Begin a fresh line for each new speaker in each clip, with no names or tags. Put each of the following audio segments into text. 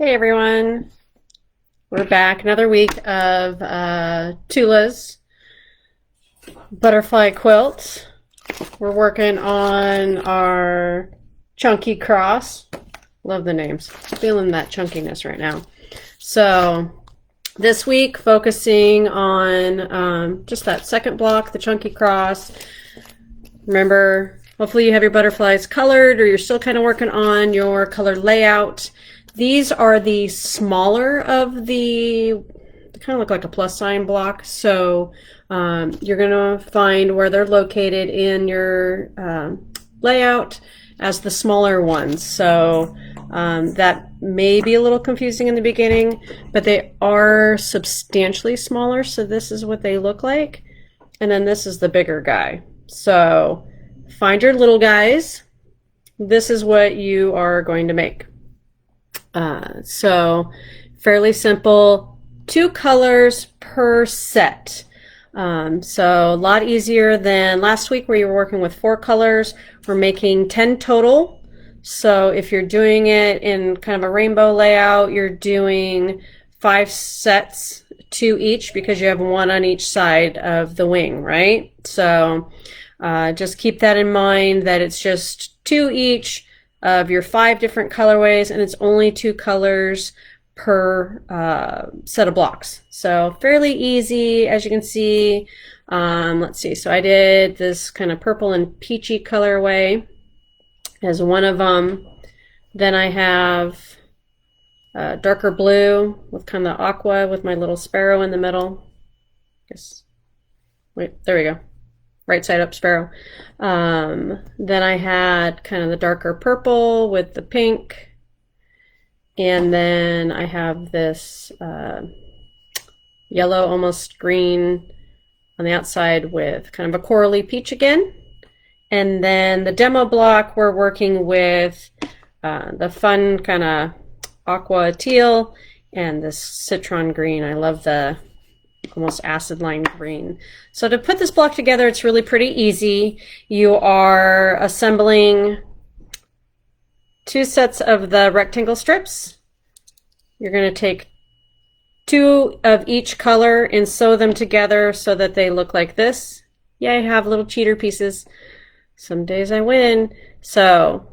Hey everyone, we're back. Another week of Tula's butterfly quilt. We're working on our chunky cross. Love the names. Feeling that chunkiness right now. So this week focusing on just that second block, the chunky cross. Remember, hopefully you have your butterflies colored or you're still kind of working on your color layout. These are the smaller of the, they kind of look like a plus sign block. So you're going to find where they're located in your layout as the smaller ones. So that may be a little confusing in the beginning, but they are substantially smaller. So this is what they look like. And then this is the bigger guy. So find your little guys. This is what you are going to make. So fairly simple, 2 colors per set. So a lot easier than last week where you were working with 4 colors. We're making 10 total. So if you're doing it in kind of a rainbow layout, you're doing 5 sets, 2 each, because you have 1 on each side of the wing, right? So just keep that in mind, that it's just 2 each of your 5 different colorways, and it's only 2 colors per set of blocks. So fairly easy, as you can see. Let's see, so I did this kind of purple and peachy colorway as one of them. Then I have darker blue with kind of aqua with my little sparrow in the middle. Wait, there we go. Right side up sparrow. Then I had kind of the darker purple with the pink. And then I have this yellow, almost green on the outside with kind of a corally peach again. And then the demo block, we're working with the fun kind of aqua teal and this citron green. I love the almost acid line green. So to put this block together, it's really pretty easy. You are assembling 2 sets of the rectangle strips. You're going to take 2 of each color and sew them together so that they look like this. Yeah, I have little cheater pieces. Some days I win. So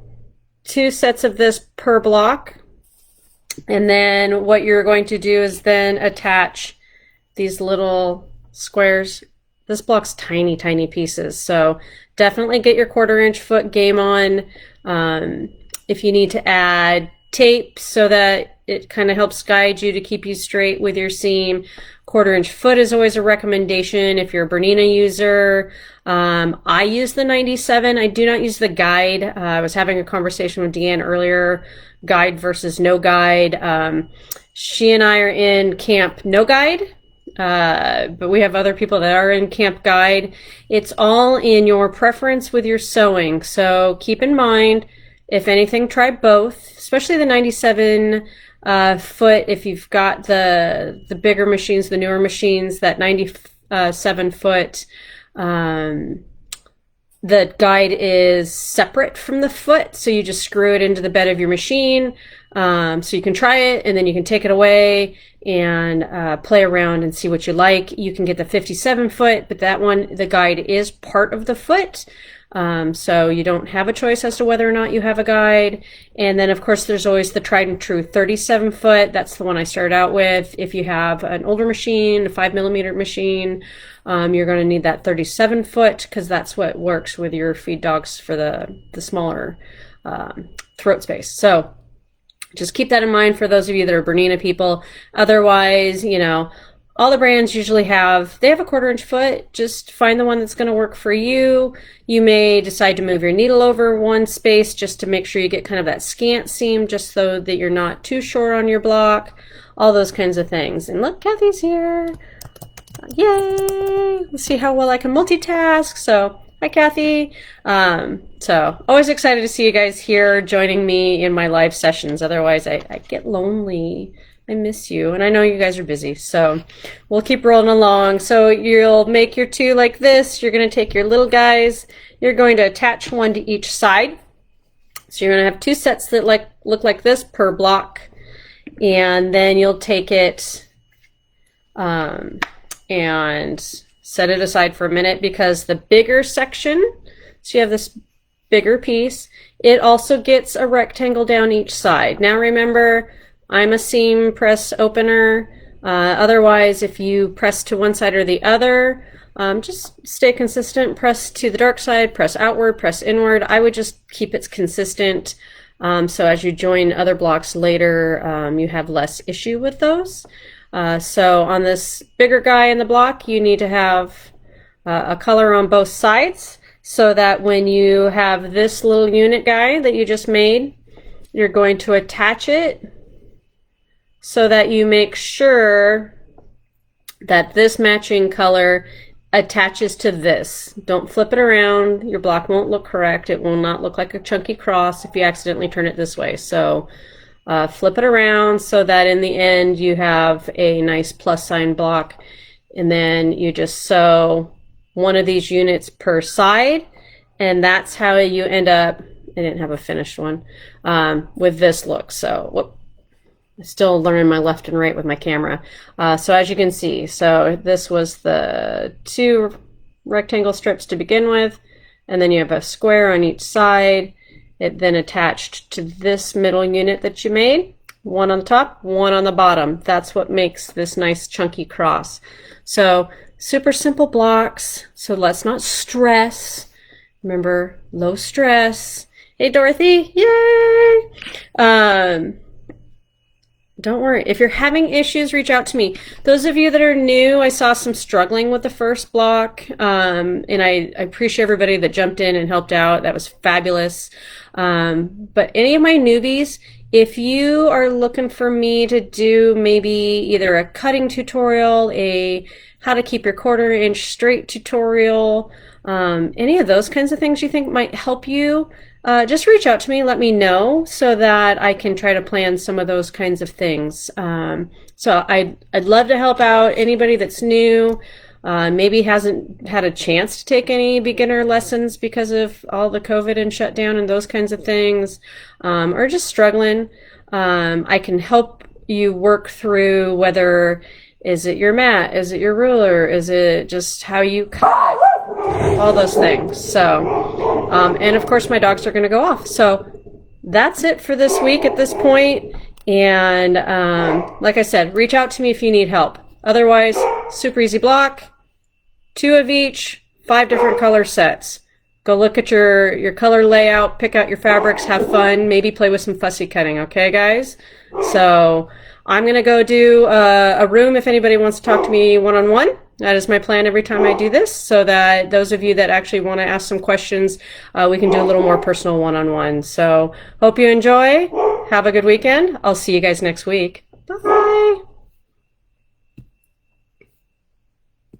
2 sets of this per block. And then what you're going to do is then attach these little squares. This block's tiny, tiny pieces. So definitely get your 1/4 inch foot game on. If you need to add tape so that it kind of helps guide you to keep you straight with your seam, 1/4 inch foot is always a recommendation if you're a Bernina user. I use the 97. I do not use the guide. I was having a conversation with Deanne earlier, guide versus no guide. She and I are in camp no guide. But we have other people that are in camp guide. It's all in your preference with your sewing. So keep in mind, if anything, try both, especially the 97 foot. If you've got the bigger machines, the newer machines, that 97 foot, the guide is separate from the foot. So you just screw it into the bed of your machine. So you can try it and then you can take it away and play around and see what you like. You can get the 57 foot, but that one, the guide is part of the foot. So you don't have a choice as to whether or not you have a guide. And then of course there's always the tried and true 37 foot. That's the one I started out with. If you have an older machine, a 5mm machine, you're going to need that 37 foot because that's what works with your feed dogs for the smaller throat space. So just keep that in mind for those of you that are Bernina people. Otherwise, you know, all the brands usually have, they have a 1/4 inch foot. Just find the one that's going to work for you. You may decide to move your needle over one space just to make sure you get kind of that scant seam, just so that you're not too short on your block. All those kinds of things. And look, Kathy's here. Yay! Let's see how well I can multitask. So hi, Kathy. So always excited to see you guys here joining me in my live sessions. Otherwise, I get lonely. I miss you, and I know you guys are busy, so we'll keep rolling along. So you'll make your 2 like this. You're going to take your little guys. You're going to attach 1 to each side. So you're going to have 2 sets that look like this per block. and then you'll take it and set it aside for a minute, because the bigger section, so you have this bigger piece, it also gets a rectangle down each side. Now remember, I'm a seam press opener. Otherwise, if you press to one side or the other, just stay consistent. Press to the dark side, press outward, press inward. I would just keep it consistent, so as you join other blocks later, you have less issue with those. So on this bigger guy in the block, you need to have a color on both sides, so that when you have this little unit guy that you just made, you're going to attach it so that you make sure that this matching color attaches to this. Don't flip it around. Your block won't look correct. It will not look like a chunky cross if you accidentally turn it this way. So flip it around so that in the end you have a nice plus sign block, and then you just sew one of these units per side, and that's how you end up. I didn't have a finished one with this look. So whoop. Still learning my left and right with my camera. So as you can see, so this was the 2 rectangle strips to begin with, and then you have a square on each side. It then attached to this middle unit that you made, one on the top, one on the bottom. That's what makes this nice chunky cross. So super simple blocks, so let's not stress. Remember, low stress. Hey Dorothy, yay! Don't worry. If you're having issues, reach out to me. Those of you that are new, I saw some struggling with the first block, and I appreciate everybody that jumped in and helped out. That was fabulous. But any of my newbies, if you are looking for me to do maybe either a cutting tutorial, a how to keep your 1/4 inch straight tutorial, any of those kinds of things you think might help you, just reach out to me, let me know, so that I can try to plan some of those kinds of things. So I'd love to help out anybody that's new, maybe hasn't had a chance to take any beginner lessons because of all the COVID and shutdown and those kinds of things, or just struggling. I can help you work through whether, is it your mat, is it your ruler, is it just how you cut, all those things. So, and of course my dogs are going to go off. So that's it for this week at this point. And like I said, reach out to me if you need help. Otherwise, super easy block, 2 of each, 5 different color sets. Go look at your color layout, pick out your fabrics, have fun, maybe play with some fussy cutting, okay guys? So I'm going to go do a room if anybody wants to talk to me one-on-one. That is my plan every time I do this, so that those of you that actually want to ask some questions, we can do a little more personal one-on-one. So hope you enjoy. Have a good weekend. I'll see you guys next week. Bye.